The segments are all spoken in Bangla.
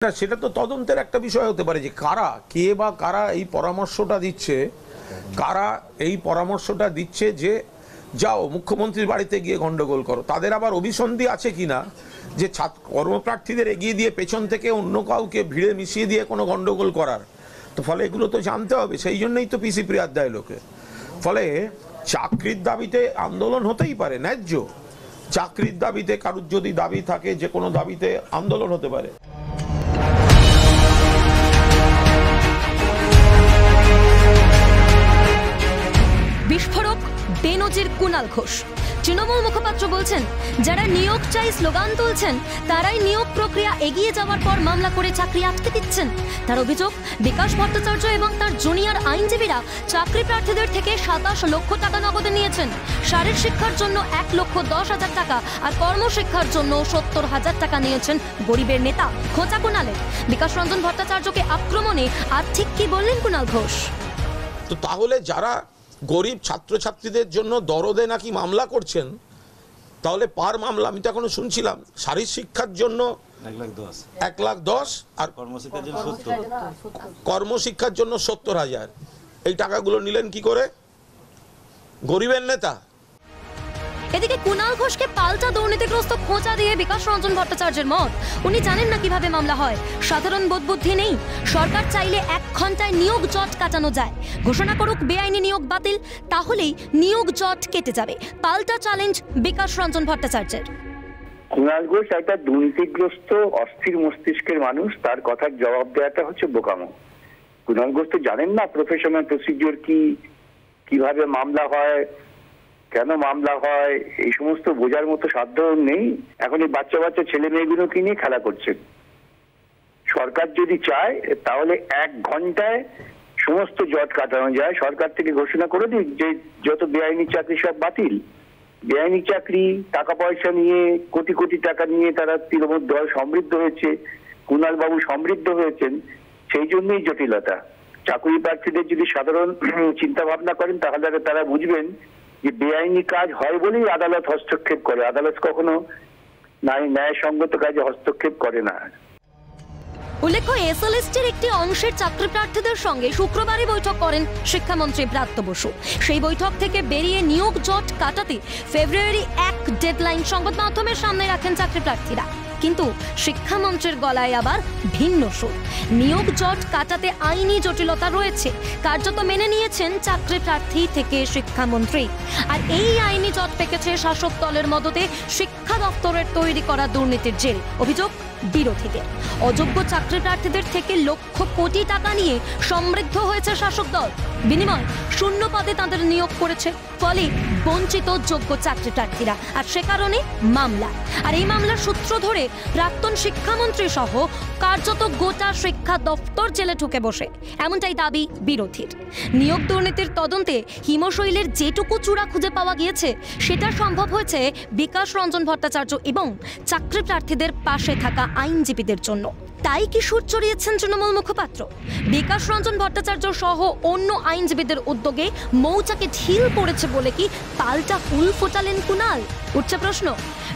না, সেটা তো তদন্তের একটা বিষয় হতে পারে যে কে বা কারা এই পরামর্শটা দিচ্ছে, কারা এই পরামর্শটা দিচ্ছে যে যাও মুখ্যমন্ত্রীর বাড়িতে গিয়ে গন্ডগোল করো। তাদের আবার অভিসন্ধি আছে কিনা যে কর্মপ্রার্থীদের এগিয়ে দিয়ে পেছন থেকে অন্য কাউকে ভিড়ে মিশিয়ে দিয়ে কোনো গন্ডগোল করার। তো ফলে এগুলো তো জানতে হবে, সেই জন্যই তো পিসি প্রিয়ার দেয় লোকে। ফলে চাকরির দাবিতে আন্দোলন হতেই পারে, ন্যায্য। চাকরির দাবিতে কারুর যদি দাবি থাকে, যে কোনো দাবিতে আন্দোলন হতে পারে। বিস্ফোরক বেনজির কুণাল ঘোষ। তৃণমূল মুখপাত্র বলছেন, যারা নিয়োগ চাই স্লোগান তুলছেন তারাই নিয়োগ প্রক্রিয়া এগিয়ে যাওয়ার পর মামলা করে চাকরি আটকে দিচ্ছেন। তার অভিযোগ, বিকাশ ভট্টাচার্য এবং তার জুনিয়র আইনজীবীরা চাকরি প্রার্থীদের থেকে 27 লক্ষ টাকা নগদে নিয়েছেন। শারীর শিক্ষার জন্য 1,10,000 টাকা আর কর্মশিক্ষার জন্য 70,000 টাকা নিয়েছেন গরিবের নেতা খোঁচা কুণালের। বিকাশ রঞ্জন ভট্টাচার্যকে আক্রমণে আর ঠিক কি বললেন কুণাল ঘোষ? তো তাহলে যারা গরিব ছাত্রছাত্রীদের জন্য দরদে নাকি মামলা করছেন, তাহলে পার মামলা আমি তো এখনো শুনছিলাম শারীর শিক্ষার জন্য 1,10,000 আর কর্মশিক্ষার জন্য 70,000। এই টাকাগুলো নিলেন কি করে গরিবের নেতা? এদিকে কুণাল ঘোষকে পাল্টা দুর্নীতিগ্রস্ত খোঁচা দিয়ে বিকাশ রঞ্জন ভট্টাচার্যের মত, উনি জানেন না কিভাবে মামলা হয়। সাধারণ বোধবুদ্ধি নেই। সরকার চাইলে 1 ঘন্টায় নিয়োগ জট কাটানো যায়। ঘোষণা করুক বেআইনি নিয়োগ বাতিল, তাহলেই নিয়োগ জট কেটে যাবে। পাল্টা চ্যালেঞ্জ বিকাশ রঞ্জন ভট্টাচার্যের। কুণাল ঘোষ একটা দুর্নীতিগ্রস্ত অস্থির মস্তিষ্কের মানুষ, তার কথার জবাব দেওয়াটা হচ্ছে বোকামো। কুণাল ঘোষ তো জানেন না প্রফেশনাল প্রসিডিওর কি, কিভাবে মামলা হয়, কেন মামলা হয়, এই সমস্ত বোঝার মতো সাধ্য নেই। এখন এই বাচ্চা বাচ্চা ছেলে মেয়েগুলোকে নিয়ে খেলা করছেন। সরকার যদি চায় তাহলে 1 ঘন্টায় সমস্ত জট কাটানো যায়। সরকার থেকে ঘোষণা করে দিক যে যত বেআইনি চাকরি সব বাতিল। বেআইনি চাকরি, টাকা পয়সা নিয়ে, কোটি কোটি টাকা নিয়ে তারা তৃণমূল দল সমৃদ্ধ হয়েছে, কুণাল বাবু সমৃদ্ধ হয়েছেন, সেই জন্যই জটিলতা। চাকরি প্রার্থীদের যদি সাধারণ চিন্তা ভাবনা করেন তাহলে তারা বুঝবেন যে বেআইনি কাজ হয় বলেই আদালত হস্তক্ষেপ করে। আদালত কখনো ন্যায়সঙ্গত কাজে হস্তক্ষেপ করে না। উল্লেখ্য, এসএলএসটির একটি অংশের চাকরি প্রার্থীদের সঙ্গে শুক্রবারই বৈঠক করেন শিক্ষামন্ত্রী ব্রাত্য বসু। সেই বৈঠক থেকে বেরিয়ে নিয়োগ জট কাটাতে ফেব্রুয়ারি 1 ডেডলাইন সংবাদ মাধ্যমের সামনে রাখেন চাকরি প্রার্থীরা। কিন্তু শিক্ষামন্ত্রীর গলায় আবার ভিন্ন সুর। নিয়োগ জট কাটাতে আইনি জটিলতা রয়েছে, কার্যত মেনে নিয়েছেন চাকরি প্রার্থী থেকে শিক্ষামন্ত্রী। আর এই আইনি জট পেকেছে শাসক দলের মদতে শিক্ষা দপ্তরের তৈরি করা দুর্নীতির জেরে। অভিযোগ বিরোধীদের, অযোগ্য চাকরি প্রার্থীদের থেকে লক্ষ কোটি টাকা নিয়ে সমৃদ্ধ হয়েছে শাসক দল। বিনিময় শূন্য পদে তাদের নিয়োগ করেছে, ফলে বঞ্চিত যোগ্য চাকরি প্রার্থীরা। আর সে কারণে মামলা। আর এই মামলার সূত্র ধরে প্রাক্তন শিক্ষামন্ত্রী সহ কার্যত গোটা শিক্ষা দপ্তর জেলে ঢুকে বসে, এমনটাই দাবি বিরোধীর। নিয়োগ দুর্নীতির তদন্তে হিমশৈলের যেটুকু চূড়া খুঁজে পাওয়া গিয়েছে সেটা সম্ভব হয়েছে বিকাশ রঞ্জন ভট্টাচার্য এবং চাকরি প্রার্থীদের পাশে থাকা আইনজীবীদের জন্য। তাই কি সুর চড়িয়েছেন তৃণমূল মুখপাত্র? বিকাশ রঞ্জন ভট্টাচার্য সহ অন্য আইনজীবীদের উদ্যোগে মৌচাকে ঢিল পড়েছে বলে কি পাল্টা ফুল ফোটালেন কুণাল? উঠছে প্রশ্ন।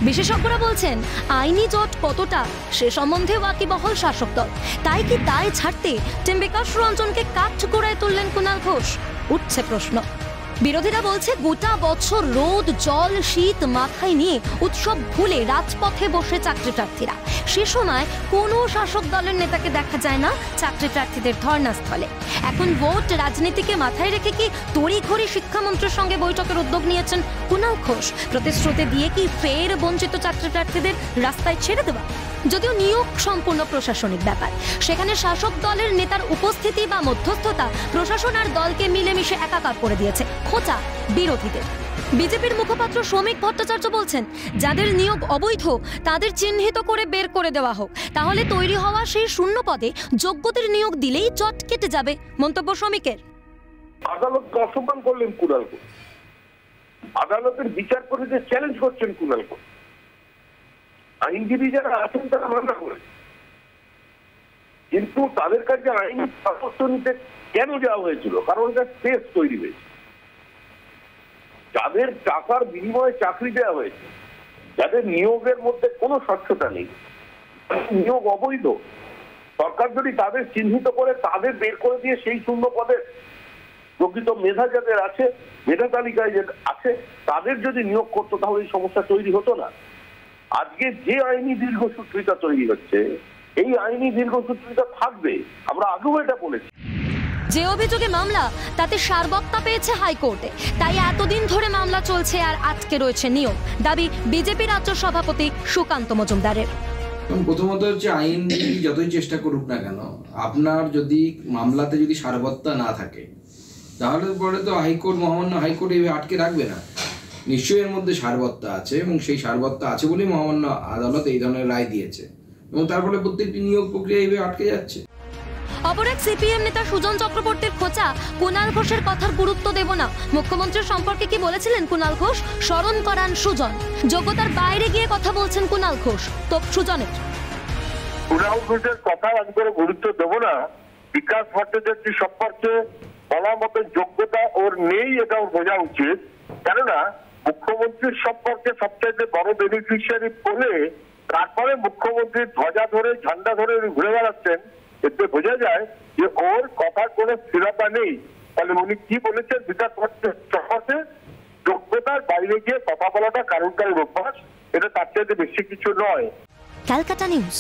বিশেষজ্ঞরা বলছেন, আইনি জট কতটা সে সম্বন্ধে ওয়াকিবহাল শাসক দল। তাই কি দায় ছাড়তে টিম বিকাশ রঞ্জনকে কাঠগড়ায় তুললেন কুণাল ঘোষ? উঠছে প্রশ্ন। বিরোধীরা বলছে, গোটা বছর রোদ জল শীত মাথায় নিয়ে উৎসব ভুলে রাজপথে বসে চাকরি প্রার্থীরা। সে সময় কোনো শাসক দলের নেতাকে দেখা যায় না চাকরি প্রার্থীদের ধর্নাস্থলে। এখন ভোট রাজনীতিকে মাথায় রেখে কি তড়িঘড়ি শিক্ষামন্ত্রীর সঙ্গে বৈঠকের উদ্যোগ নিয়েছেন কুণাল ঘোষ? প্রতিশ্রুতি দিয়ে কি ফের বঞ্চিত চাকরি প্রার্থীদের রাস্তায় ছেড়ে দেওয়া? যদিও নিয়োগ সম্পূর্ণ প্রশাসনিক ব্যাপার, সেখানে শাসক দলের নেতার উপস্থিতি বা মধ্যস্থতা প্রশাসন আর দলকে মিলেমিশে একাকার করে দিয়েছে খোঁচা বিরোধীদের। বিজেপির মুখপাত্র শ্রমিক ভট্টাচার্য বলছেন, যাদের নিয়োগ অবৈধ তাদের চিহ্নিত করে বের করে দেওয়া হোক, তাহলে তৈরি হওয়া সেই শূন্য পদে যোগ্যদের নিয়োগ দিলেই জট কেটে যাবে। মন্তব্য শ্রমিকের। আদালত অসম্মান করলেন কুণাল ঘোষ, আদালতের বিচার করে যে চ্যালেঞ্জ করছেন কুণাল ঘোষ। আইনজীবী যারা আছেন তারা মামলা করে, কিন্তু তাদের কাছে আইনি ব্যবস্থা নিতে কেন যাওয়া হয়েছিল? কারণ এটা স্পেস তৈরি হয়েছে। যাদের টাকার বিনিময়ে চাকরি দেওয়া হয়েছে, যাদের নিয়োগের মধ্যে কোনো স্বচ্ছতা নেই, নিয়োগ অবৈধ, সরকার যদি তাদের চিহ্নিত করে তাদের বের করে দিয়ে সেই শূন্য পদে প্রকৃত মেধা যাদের আছে, মেধা তালিকায় যে আছে, তাদের যদি নিয়োগ করতো তাহলে এই সমস্যা তৈরি হতো না। আজকে যে আইনি দীর্ঘসূত্রিতা তৈরি হচ্ছে, এই আইনি দীর্ঘসূত্রিতা থাকবে, আমরা আগেও এটা বলেছি। যে অভিযোগে মামলা তাতে সারবত্তা পেয়েছে হাইকোর্টে, তাই এতদিন ধরে মামলা চলছে আর আটকে রয়েছে নিয়োগ, দাবি বিজেপি রাজ্য সভাপতি সুকান্ত মজুমদারের। প্রথমত হচ্ছে আইনজীবী যতই চেষ্টা করুক না কেন, আপনার যদি মামলাতে যদি সারবত্তা না থাকে তাহলে পরে তো হাইকোর্ট, মহামান্য হাইকোর্ট এইভাবে আটকে রাখবে না। নিশ্চয়ই এর মধ্যে সারবত্তা আছে এবং সেই সারবত্তা আছে বলেই মহামান্য আদালত এই ধরনের রায় দিয়েছে এবং তার ফলে প্রত্যেকটি নিয়োগ প্রক্রিয়া এইভাবে আটকে যাচ্ছে। অপর এক সিপিএম নেতা সুজন চক্রবর্তীর খোঁচা, কুণাল ঘোষের কথার গুরুত্ব দেব না। মুখ্যমন্ত্রীর সম্পর্কে কি বলেছিলেন কুণাল ঘোষ? স্মরণ করান সুজন। যোগ্যতার বাইরে গিয়ে কথা বলছেন কুণাল ঘোষ, তোপ সুজনের। কুণাল ঘোষের কথা আমি করে গুরুত্ব দেবো না। বিকাশ ভট্টাচার্য সম্পর্কে বলার মতো যোগ্যতা ওর নেই, এটা ওর বোঝা উচিত। কেননা মুখ্যমন্ত্রীর সম্পর্কে সবচাইতে বড় বেনিফিশিয়ারি বলে তারপরে মুখ্যমন্ত্রীর ধ্বজা ধরে, ঝান্ডা ধরে ঘুরে বেড়াচ্ছেন, এতে বোঝা যায় যে ওর কথার কোনো স্থিরতা নেই। তাহলে উনি কি বলেছেন বিকাশ ভট্টাচার্য সম্পর্কে? যোগ্যতার বাইরে গিয়ে কথা বলাটা কারোর অভ্যাস, এটা তার চাইতে বেশি কিছু নয়। ক্যালকাটা নিউজ।